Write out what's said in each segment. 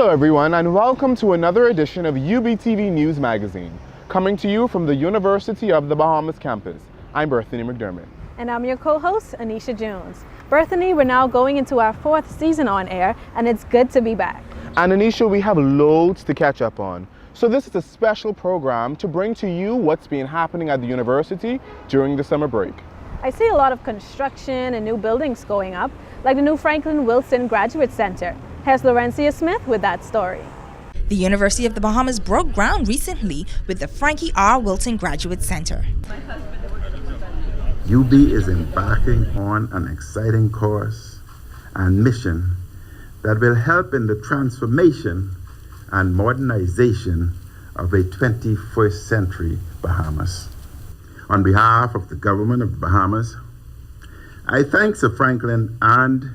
Hello everyone, and welcome to another edition of UBTV News Magazine, coming to you from the University of the Bahamas campus. I'm Berthany McDermott. And I'm your co-host, Anisha Jones. Berthany, we're now going into our 4th season on air, and it's good to be back. And Anisha, we have loads to catch up on. So this is a special program to bring to you what's been happening at the university during the summer break. I see a lot of construction and new buildings going up, like the new Franklin Wilson Graduate Center. Here's Laurencia Smith with that story. The University of the Bahamas broke ground recently with the Frankie R. Wilson Graduate Center. UB is embarking on an exciting course and mission that will help in the transformation and modernization of a 21st century Bahamas. On behalf of the government of the Bahamas, I thank Sir Franklin and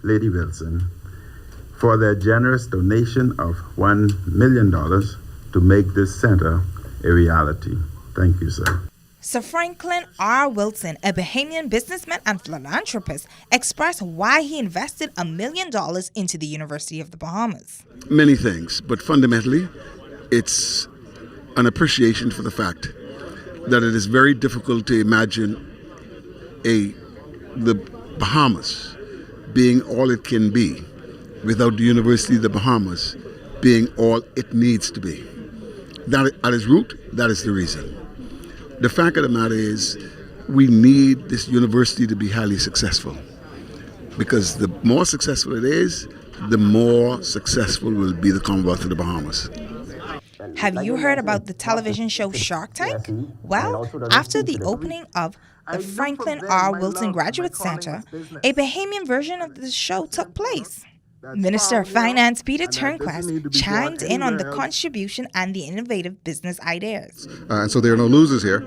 Lady Wilson for their generous donation of $1 million to make this center a reality. Thank you, sir. Sir Franklin R. Wilson, a Bahamian businessman and philanthropist, expressed why he invested $1 million into the University of the Bahamas. Many things, but fundamentally, it's an appreciation for the fact that it is very difficult to imagine the Bahamas being all it can be without the University of the Bahamas being all it needs to be. That, at its root, that is the reason. The fact of the matter is, we need this university to be highly successful, because the more successful it is, the more successful will be the Commonwealth of the Bahamas. Have you heard about the television show Shark Tank? Well, after the opening of the Franklin R. Wilson Graduate Center, a Bahamian version of the show took place. Minister of Finance Peter Turnquest chimed in on the contribution and the innovative business ideas. And so there are no losers here.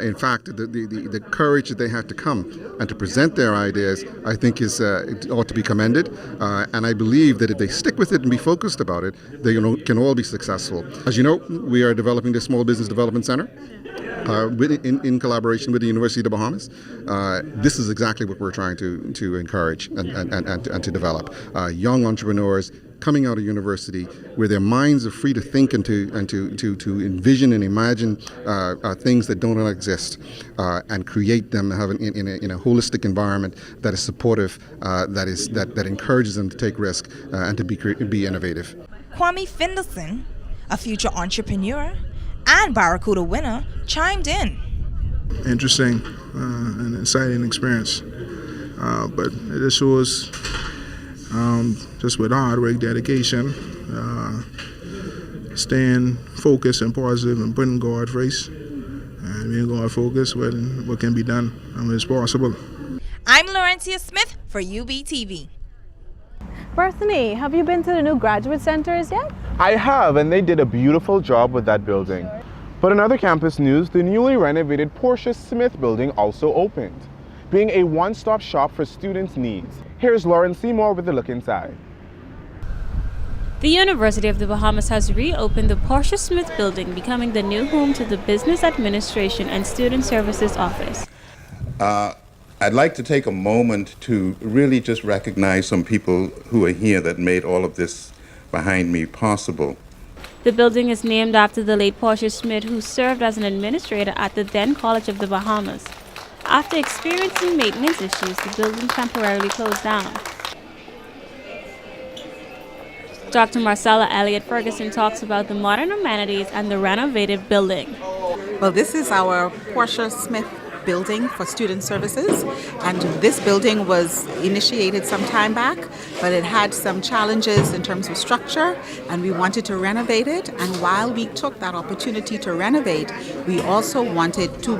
In fact, the courage that they had to come and to present their ideas, I think, it ought to be commended. And I believe that if they stick with it and be focused about it, they can all be successful. As you know, we are developing the Small Business Development Center. In collaboration with the University of the Bahamas. This is exactly what we're trying to encourage and to develop. Young entrepreneurs coming out of university where their minds are free to think and to envision and imagine things that don't exist and create them in a holistic environment that is supportive, that encourages them to take risk and to be innovative. Kwame Findelson, a future entrepreneur and Barracuda winner, chimed in. Interesting and exciting experience, but it shows just with hard work, dedication, staying focused and positive and putting God first and being God focused with what can be done and what is possible. I'm Laurencia Smith for UBTV. Berthany, have you been to the new graduate centers yet? I have, and they did a beautiful job with that building. But in other campus news, the newly renovated Portia Smith building also opened, being a one-stop shop for students' needs. Here's Lauren Seymour with a look inside. The University of the Bahamas has reopened the Portia Smith building, becoming the new home to the Business Administration and Student Services Office. I'd like to take a moment to really just recognize some people who are here that made all of this behind me possible. The building is named after the late Portia Smith, who served as an administrator at the then College of the Bahamas. After experiencing maintenance issues, the building temporarily closed down. Dr. Marcella Elliott Ferguson talks about the modern amenities and the renovated building. Well, this is our Portia Smith building for student services, and this building was initiated some time back, but it had some challenges in terms of structure, and we wanted to renovate it. And while we took that opportunity to renovate, we also wanted to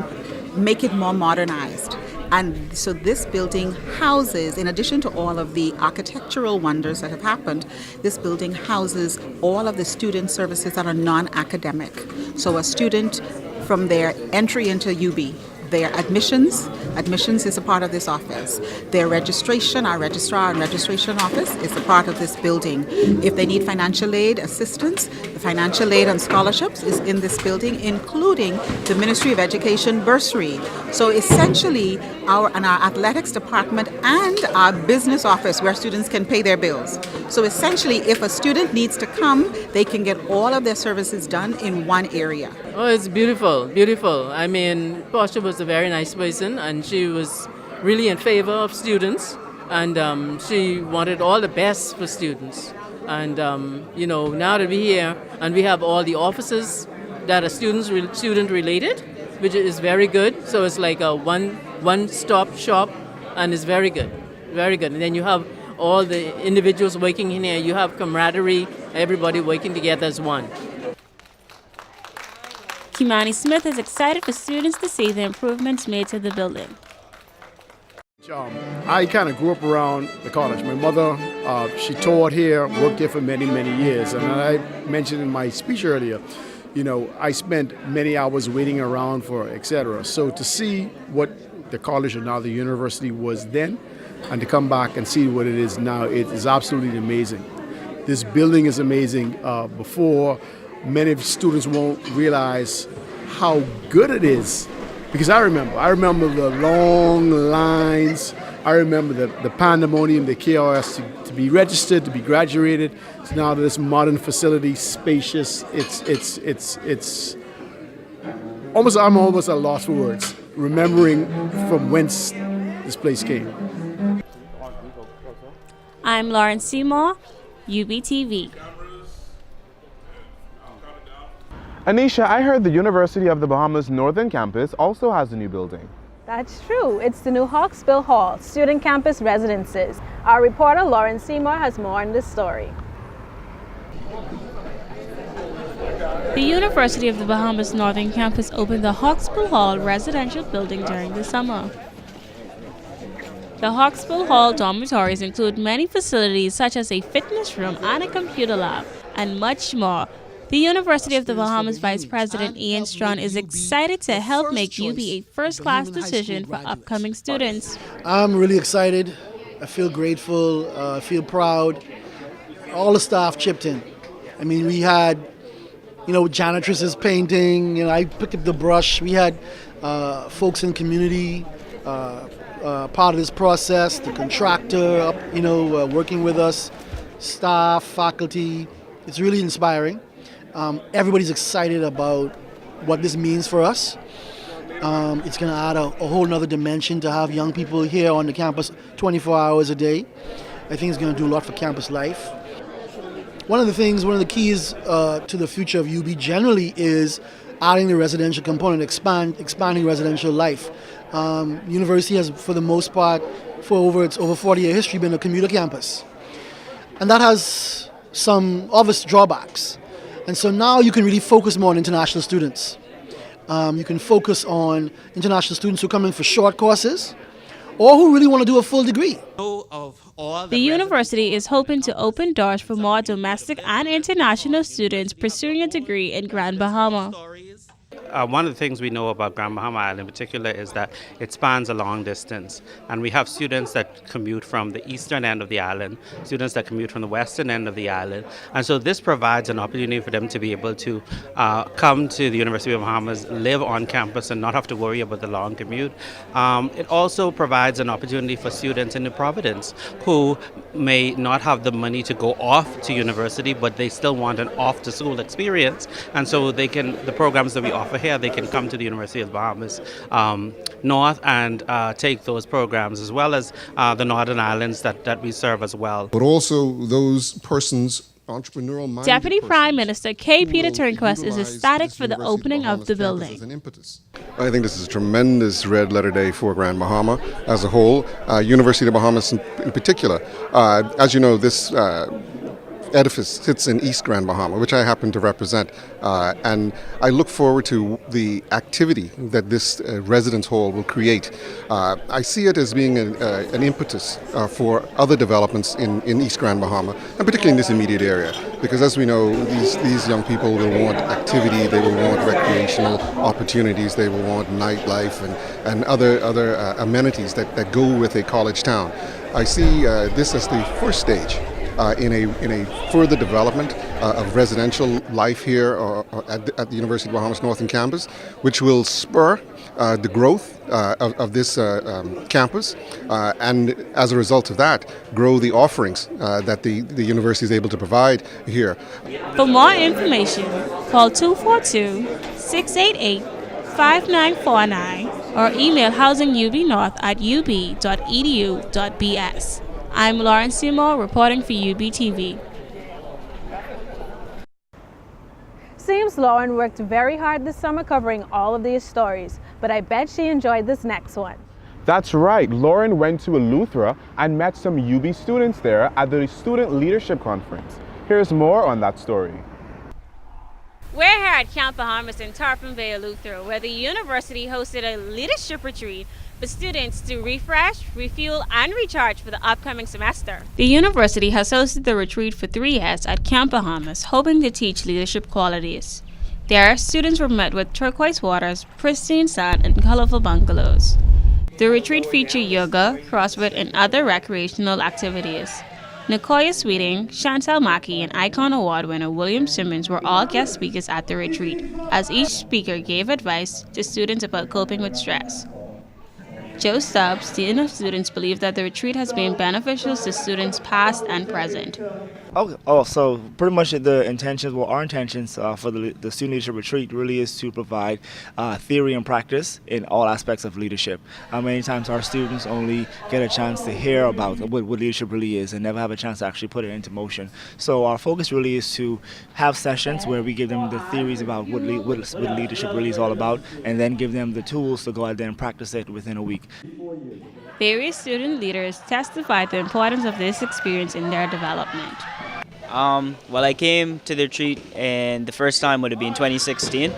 make it more modernized. And so this building houses, in addition to all of the architectural wonders that have happened, this building houses all of the student services that are non-academic. So a student, from their entry into UB, their admissions is a part of this office. Their registration, our registrar and registration office is a part of this building. If they need financial aid assistance, the financial aid and scholarships is in this building, including the Ministry of Education bursary. So essentially, our athletics department and our business office where students can pay their bills. So essentially, if a student needs to come, they can get all of their services done in one area. Oh, it's beautiful, beautiful. I mean, Portia was a very nice person, and she was really in favor of students, and she wanted all the best for students. And now that we're here and we have all the offices that are student related, which is very good. So it's like a one-stop shop, and it's very good, very good. And then you have all the individuals working in here. You have camaraderie, everybody working together as one. Kimani Smith is excited for students to see the improvements made to the building. I kind of grew up around the college. My mother, she taught here, worked here for many, many years. And I mentioned in my speech earlier, I spent many hours waiting around for etc. So to see what the college and now the university was then, and to come back and see what it is now, it is absolutely amazing. This building is amazing. Before, many students won't realize how good it is. Because I remember the long lines. I remember the pandemonium, the chaos to be registered, to be graduated. So now this modern facility, spacious. It's almost, I'm almost at a loss for words, remembering from whence this place came. I'm Lauren Seymour, UBTV. Anisha, I heard the University of the Bahamas Northern Campus also has a new building. That's true. It's the new Hawksbill Hall, student campus residences. Our reporter Lauren Seymour has more on this story. The University of the Bahamas Northern Campus opened the Hawksbill Hall residential building during the summer. The Hawksbill Hall dormitories include many facilities such as a fitness room and a computer lab, and much more. The University of the Bahamas Vice President Ian Strawn is excited to help make UB a first-class decision for upcoming students. I'm really excited. I feel grateful. I feel proud. All the staff chipped in. I mean, we had, janitresses painting. I picked up the brush. We had folks in community part of this process. The contractor, working with us, staff, faculty. It's really inspiring. Everybody's excited about what this means for us. It's going to add a whole nother dimension to have young people here on the campus 24 hours a day. I think it's going to do a lot for campus life. One of the keys to the future of UB generally is adding the residential component, expanding residential life. University has, for the most part, for its over 40-year history, been a commuter campus. And that has some obvious drawbacks. And so now you can really focus more on international students. You can focus on international students who come in for short courses or who really want to do a full degree. The university is hoping to open doors for more domestic and international students pursuing a degree in Grand Bahama. One of the things we know about Grand Bahama Island in particular is that it spans a long distance, and we have students that commute from the eastern end of the island, students that commute from the western end of the island, and so this provides an opportunity for them to be able to come to the University of the Bahamas, live on campus and not have to worry about the long commute. It also provides an opportunity for students in New Providence who may not have the money to go off to university, but they still want an off-to-school experience, and so the programs that we offer here, they can come to the University of the Bahamas North and take those programs, as well as the Northern Islands that we serve as well. But also those persons, entrepreneurial minded Deputy Prime Minister K. Peter Turnquist is ecstatic for the opening of the building. I think this is a tremendous red letter day for Grand Bahama as a whole, University of the Bahamas in particular. As you know, this edifice sits in East Grand Bahama, which I happen to represent, and I look forward to the activity that this residence hall will create. I see it as being an impetus for other developments in East Grand Bahama, and particularly in this immediate area, because as we know, these young people will want activity, they will want recreational opportunities, they will want nightlife and other amenities that go with a college town. I see this as the first stage in a further development of residential life here at the University of the Bahamas Northern Campus, which will spur the growth of this campus, and as a result of that, grow the offerings that the university is able to provide here. For more information, call 242-688-5949 or email housingubnorth@ub.edu.bs. I'm Lauren Seymour reporting for UBTV. Seems Lauren worked very hard this summer covering all of these stories, but I bet she enjoyed this next one. That's right, Lauren went to Eleuthera and met some UB students there at the Student Leadership Conference. Here's more on that story. We're here at Camp Bahamas in Tarpon Bay, Eleuthera, where the university hosted a leadership retreat for students to refresh, refuel, and recharge for the upcoming semester. The university has hosted the retreat for 3 years at Camp Bahamas, hoping to teach leadership qualities. There, students were met with turquoise waters, pristine sand, and colorful bungalows. The retreat featured yoga, CrossFit, and other recreational activities. Nicoya Sweeting, Chantal Mackey, and Icon Award winner William Simmons were all guest speakers at the retreat, as each speaker gave advice to students about coping with stress. Joe Stubbs, Dean of Students, believed that the retreat has been beneficial to students past and present. So pretty much our intentions for the Student Leadership Retreat really is to provide theory and practice in all aspects of leadership. Many times our students only get a chance to hear about what leadership really is and never have a chance to actually put it into motion. So our focus really is to have sessions where we give them the theories about what leadership really is all about, and then give them the tools to go out there and practice it within a week. Various student leaders testified the importance of this experience in their development. Well, I came to the retreat, and the first time would have been 2016,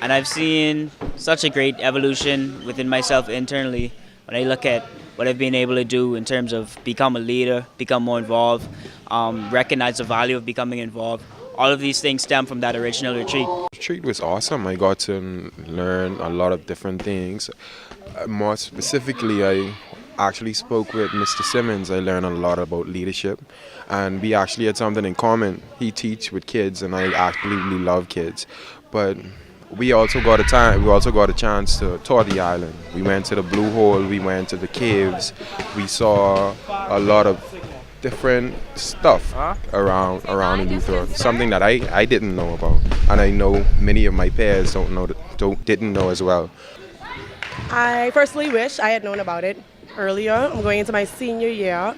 and I've seen such a great evolution within myself internally when I look at what I've been able to do in terms of become a leader, become more involved, recognize the value of becoming involved. All of these things stem from that original retreat. The retreat was awesome. I got to learn a lot of different things. More specifically, I actually spoke with Mr. Simmons. I learned a lot about leadership, and we actually had something in common. He teaches with kids, and I absolutely love kids. But we also got a chance to tour the island. We went to the Blue Hole, we went to the caves, we saw a lot of different stuff around Eleuthera, something that I didn't know about, and I know many of my peers didn't know as well. I personally wish I had known about it earlier. I'm going into my senior year.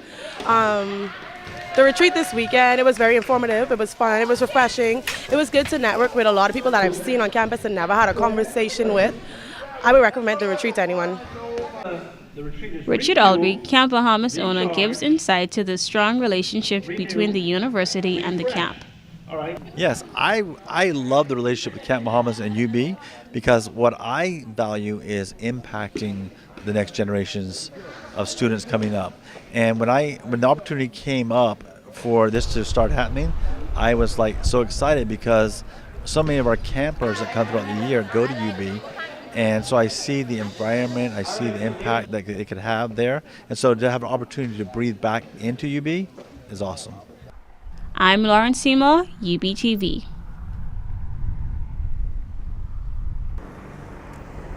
The retreat this weekend, it was very informative, it was fun, it was refreshing. It was good to network with a lot of people that I've seen on campus and never had a conversation with. I would recommend the retreat to anyone. Richard Aldry, Camp Bahamas owner, gives insight to the strong relationship between the university and the camp. Yes, I love the relationship with Camp Bahamas and UB, because what I value is impacting the next generations of students coming up. And when the opportunity came up for this to start happening, I was so excited, because so many of our campers that come throughout the year go to UB, and so I see the environment, I see the impact that it could have there, and so to have an opportunity to breathe back into UB is awesome. I'm Lauren Seymour, UBTV.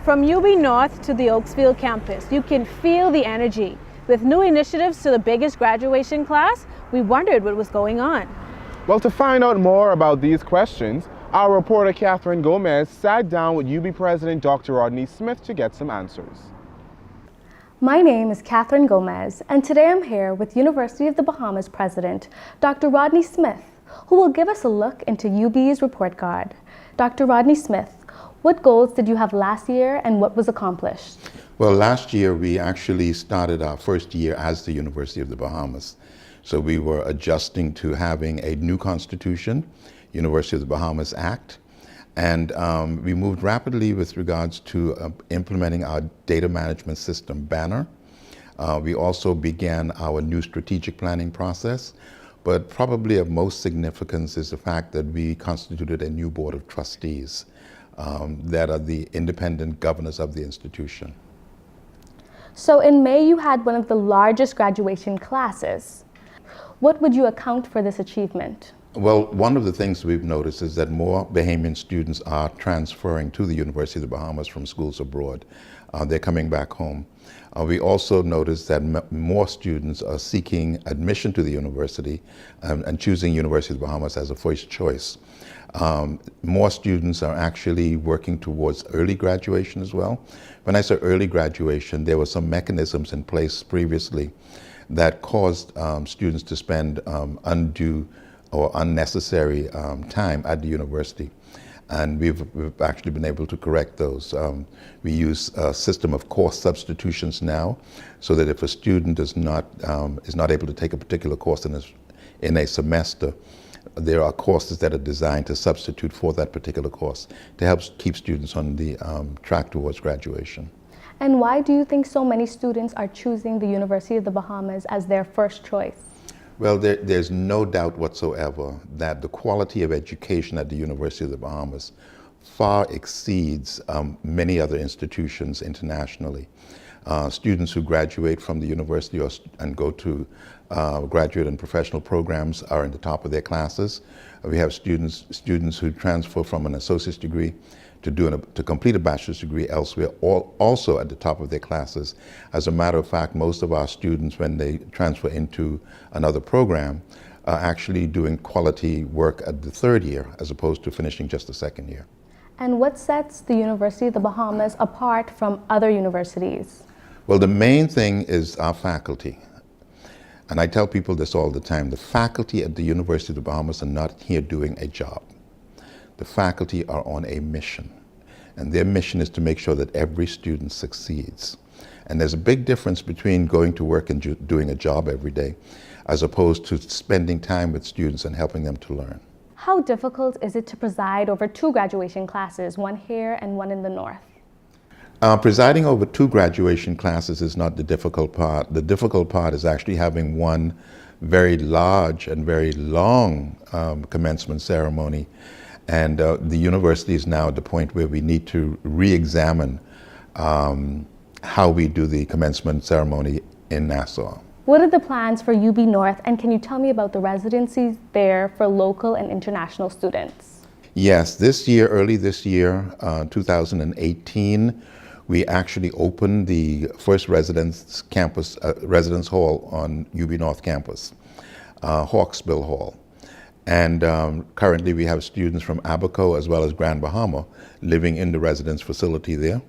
From UB North to the Oaksfield campus, you can feel the energy. With new initiatives to the biggest graduation class, we wondered what was going on. Well, to find out more about these questions, our reporter Catherine Gomez sat down with UB President Dr. Rodney Smith to get some answers. My name is Catherine Gomez, and today I'm here with University of the Bahamas President, Dr. Rodney Smith, who will give us a look into UB's report card. Dr. Rodney Smith, what goals did you have last year and what was accomplished? Well, last year we actually started our first year as the University of the Bahamas. So we were adjusting to having a new constitution, University of the Bahamas Act, and we moved rapidly with regards to implementing our data management system, Banner. We also began our new strategic planning process, but probably of most significance is the fact that we constituted a new board of trustees that are the independent governors of the institution. So in May, you had one of the largest graduation classes. What would you account for this achievement? Well, one of the things we've noticed is that more Bahamian students are transferring to the University of the Bahamas from schools abroad. They're coming back home. We also noticed that more students are seeking admission to the university and choosing University of the Bahamas as a first choice. More students are actually working towards early graduation as well. When I say early graduation, there were some mechanisms in place previously that caused students to spend undue or unnecessary time at the university. And we've actually been able to correct those. We use a system of course substitutions now, so that if a student is not able to take a particular course in a semester, there are courses that are designed to substitute for that particular course to help keep students on the track towards graduation. And why do you think so many students are choosing the University of the Bahamas as their first choice? Well, there's no doubt whatsoever that the quality of education at the University of the Bahamas far exceeds many other institutions internationally. Students who graduate from the university and go to graduate and professional programs are in the top of their classes. We have students who transfer from an associate's degree to complete a bachelor's degree elsewhere, also at the top of their classes. As a matter of fact, most of our students, when they transfer into another program, are actually doing quality work at the third year, as opposed to finishing just the second year. And what sets the University of the Bahamas apart from other universities? Well, the main thing is our faculty. And I tell people this all the time: the faculty at the University of the Bahamas are not here doing a job. The faculty are on a mission, and their mission is to make sure that every student succeeds. And there's a big difference between going to work and doing a job every day, as opposed to spending time with students and helping them to learn. How difficult is it to preside over two graduation classes, one here and one in the north? Presiding over two graduation classes is not the difficult part. The difficult part is actually having one very large and very long commencement ceremony. And the university is now at the point where we need to re-examine how we do the commencement ceremony in Nassau. What are the plans for UB North, and can you tell me about the residencies there for local and international students? Yes, early this year, 2018, we actually opened the first residence hall on UB North campus, Hawksbill Hall. And currently we have students from Abaco as well as Grand Bahama living in the residence facility there.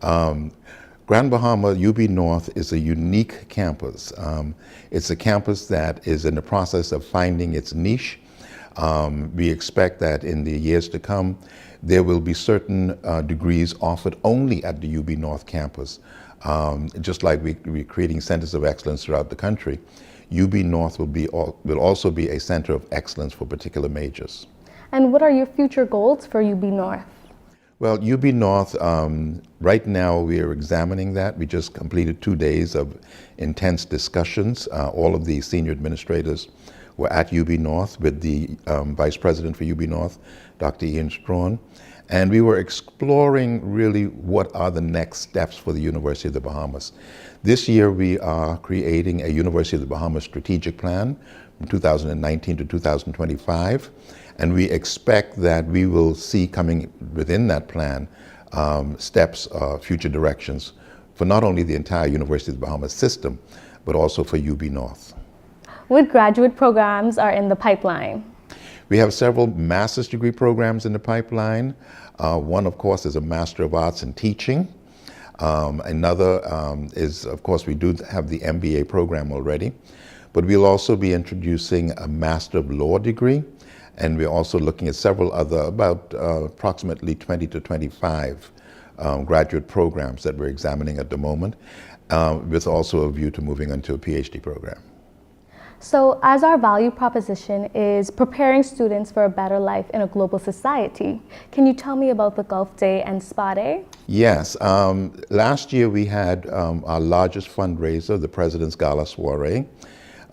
Grand Bahama, UB North, is a unique campus. It's a campus that is in the process of finding its niche. We expect that in the years to come, there will be certain degrees offered only at the UB North campus. Just like we're creating centers of excellence throughout the country, UB North will also be a center of excellence for particular majors. And what are your future goals for UB North? Well, UB North, right now we are examining that. We just completed 2 days of intense discussions. All of the senior administrators were at UB North with the Vice President for UB North, Dr. Ian Strawn. And we were exploring really what are the next steps for the University of the Bahamas. This year we are creating a University of the Bahamas strategic plan from 2019 to 2025. And we expect that we will see coming within that plan steps, future directions for not only the entire University of the Bahamas system, but also for UB North. What graduate programs are in the pipeline? We have several master's degree programs in the pipeline. One, of course, is a Master of Arts in Teaching. Another is, of course, we do have the MBA program already, but we'll also be introducing a Master of Law degree. And we're also looking at several other, approximately 20 to 25 graduate programs that we're examining at the moment, with also a view to moving into a PhD program. So as our value proposition is preparing students for a better life in a global society, can you tell me about the Gulf Day and Spa Day? Yes, last year we had our largest fundraiser, the President's Gala Soiree.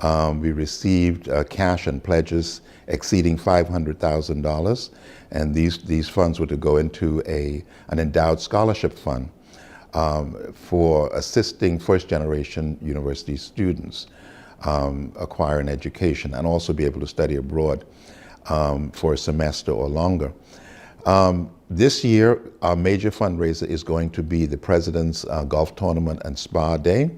We received cash and pledges exceeding $500,000, and these funds were to go into an endowed scholarship fund for assisting first-generation university students acquire an education and also be able to study abroad. for a semester or longer. This year, our major fundraiser is going to be the President's Golf Tournament and Spa Day.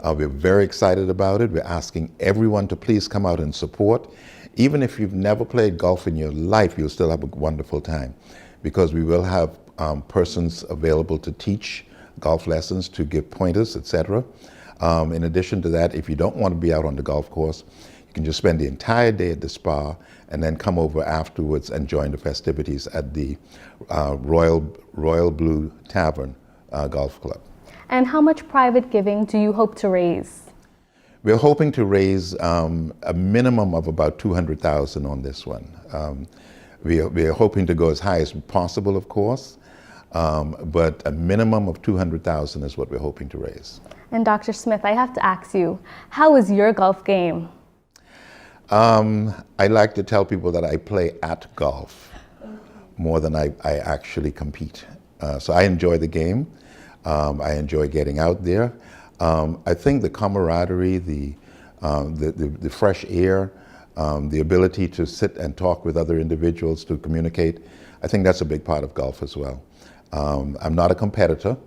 We're very excited about it. We're asking everyone to please come out and support. Even if you've never played golf in your life, you'll still have a wonderful time, because we will have persons available to teach golf lessons, to give pointers, etc. In addition to that, if you don't want to be out on the golf course, you can just spend the entire day at the spa and then come over afterwards and join the festivities at the Royal Blue Tavern Golf Club. And how much private giving do you hope to raise? We're hoping to raise a minimum of about $200,000 on this one. We are hoping to go as high as possible, of course, but a minimum of $200,000 is what we're hoping to raise. And Dr. Smith, I have to ask you, how is your golf game? I like to tell people that I play at golf more than I actually compete. So I enjoy the game. I enjoy getting out there. I think the camaraderie, the fresh air, the ability to sit and talk with other individuals, to communicate, I think that's a big part of golf as well. I'm not a competitor,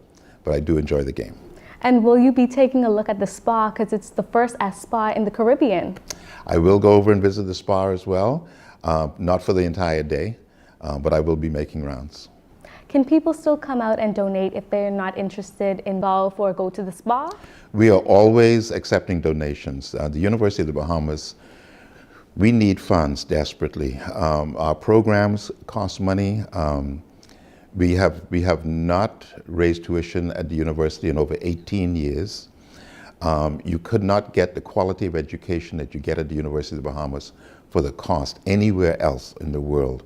but I do enjoy the game. And will you be taking a look at the spa, because it's the first spa in the Caribbean? I will go over and visit the spa as well, not for the entire day, but I will be making rounds. Can people still come out and donate if they're not interested in golf or go to the spa? We are always accepting donations. The University of the Bahamas, we need funds desperately. Our programs cost money. We have not raised tuition at the university in over 18 years. You could not get the quality of education that you get at the University of the Bahamas for the cost anywhere else in the world.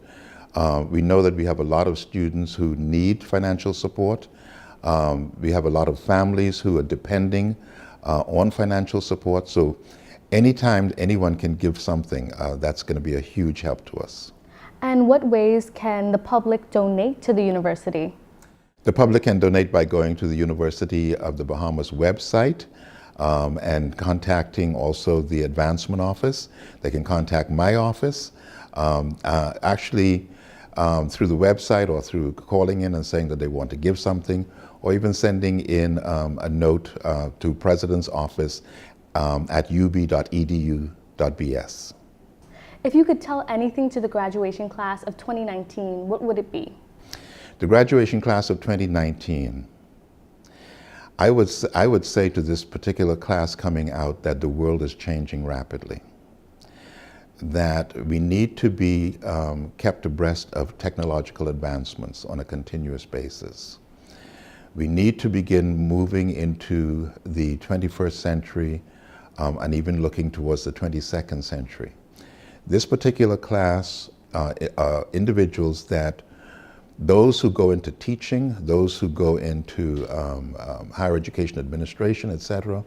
We know that we have a lot of students who need financial support. We have a lot of families who are depending on financial support. So anytime anyone can give something, that's going to be a huge help to us. And what ways can the public donate to the university? The public can donate by going to the University of the Bahamas website and contacting also the advancement office. They can contact my office. Actually, through the website or through calling in and saying that they want to give something, or even sending in a note to President's office at ub.edu.bs. If you could tell anything to the graduation class of 2019, what would it be? The graduation class of 2019, I would say to this particular class coming out that the world is changing rapidly, that we need to be kept abreast of technological advancements on a continuous basis. We need to begin moving into the 21st century and even looking towards the 22nd century. This particular class are individuals that those who go into teaching, those who go into higher education administration, etc.,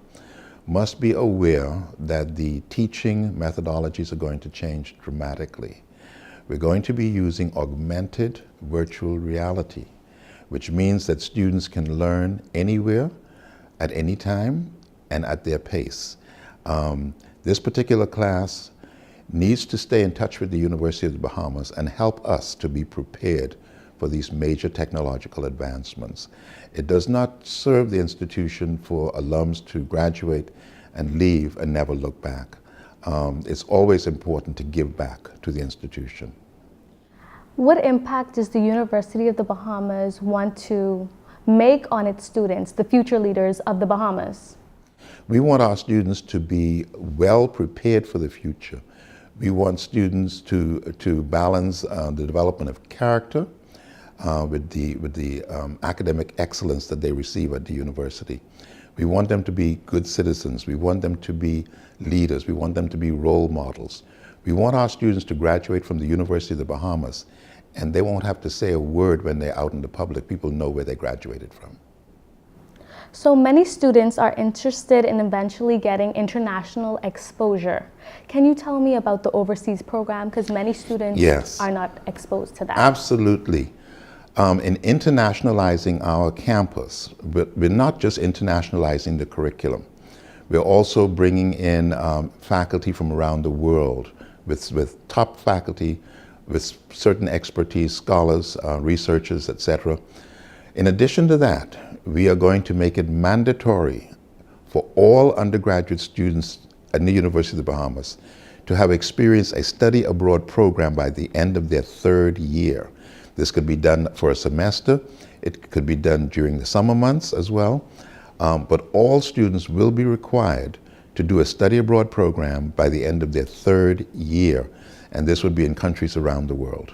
must be aware that the teaching methodologies are going to change dramatically. We're going to be using augmented virtual reality, which means that students can learn anywhere, at any time, and at their pace. This particular class needs to stay in touch with the University of the Bahamas and help us to be prepared for these major technological advancements. It does not serve the institution for alums to graduate and leave and never look back. It's always important to give back to the institution. What impact does the University of the Bahamas want to make on its students, the future leaders of the Bahamas? We want our students to be well prepared for the future. We want students to balance the development of character with the academic excellence that they receive at the university. We want them to be good citizens. We want them to be leaders. We want them to be role models. We want our students to graduate from the University of the Bahamas, and they won't have to say a word when they're out in the public. People know where they graduated from. So many students are interested in eventually getting international exposure. Can you tell me about the overseas program? Because many students are not exposed to that. Absolutely. In internationalizing our campus, but we're not just internationalizing the curriculum. We're also bringing in faculty from around the world with top faculty, with certain expertise, scholars, researchers, etc. In addition to that, we are going to make it mandatory for all undergraduate students at the University of the Bahamas to have experienced a study abroad program by the end of their 3rd year. This could be done for a semester. It could be done during the summer months as well. But all students will be required to do a study abroad program by the end of their 3rd year. And this would be in countries around the world.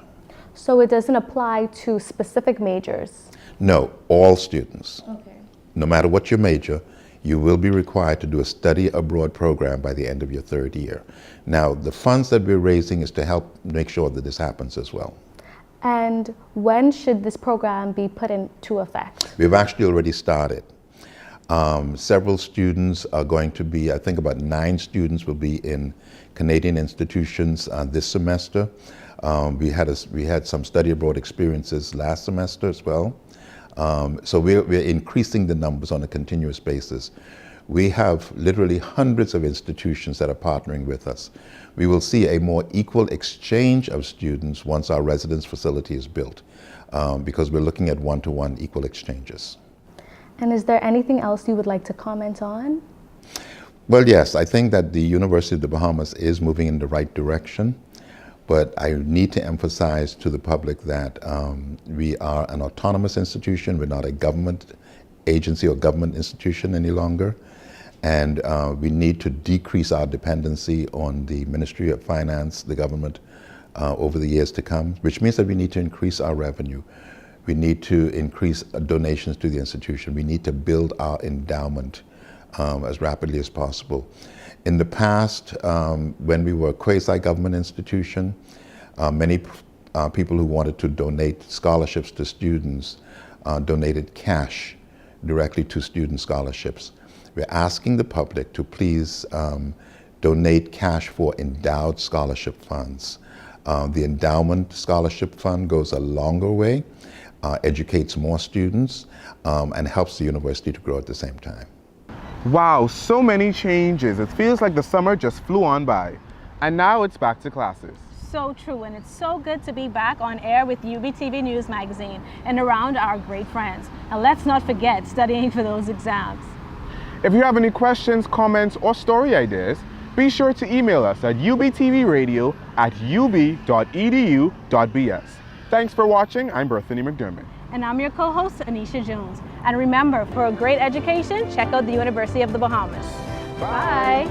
So it doesn't apply to specific majors? No, all students. Okay. No matter what your major, you will be required to do a study abroad program by the end of your 3rd year. Now, the funds that we're raising is to help make sure that this happens as well. And when should this program be put into effect? We've actually already started. Several students are going to be, I think about 9 students will be in Canadian institutions this semester. We had some study abroad experiences last semester as well. So we're increasing the numbers on a continuous basis. We have literally hundreds of institutions that are partnering with us. We will see a more equal exchange of students once our residence facility is built, because we're looking at one-to-one equal exchanges. And is there anything else you would like to comment on? Well, yes, I think that the University of the Bahamas is moving in the right direction. But I need to emphasize to the public that we are an autonomous institution. We're not a government agency or government institution any longer. And we need to decrease our dependency on the Ministry of Finance, the government, over the years to come, which means that we need to increase our revenue. We need to increase donations to the institution. We need to build our endowment as rapidly as possible. In the past, when we were a quasi-government institution, many people who wanted to donate scholarships to students donated cash directly to student scholarships. We're asking the public to please donate cash for endowed scholarship funds. The endowment scholarship fund goes a longer way, educates more students, and helps the university to grow at the same time. Wow, so many changes. It feels like the summer just flew on by. And now it's back to classes. So true, and it's so good to be back on air with UBTV News Magazine and around our great friends. And let's not forget studying for those exams. If you have any questions, comments, or story ideas, be sure to email us at ubtvradio@ub.edu.bs. Thanks for watching. I'm Berthany McDermott. And I'm your co-host, Anisha Jones. And remember, for a great education, check out the University of the Bahamas. Bye.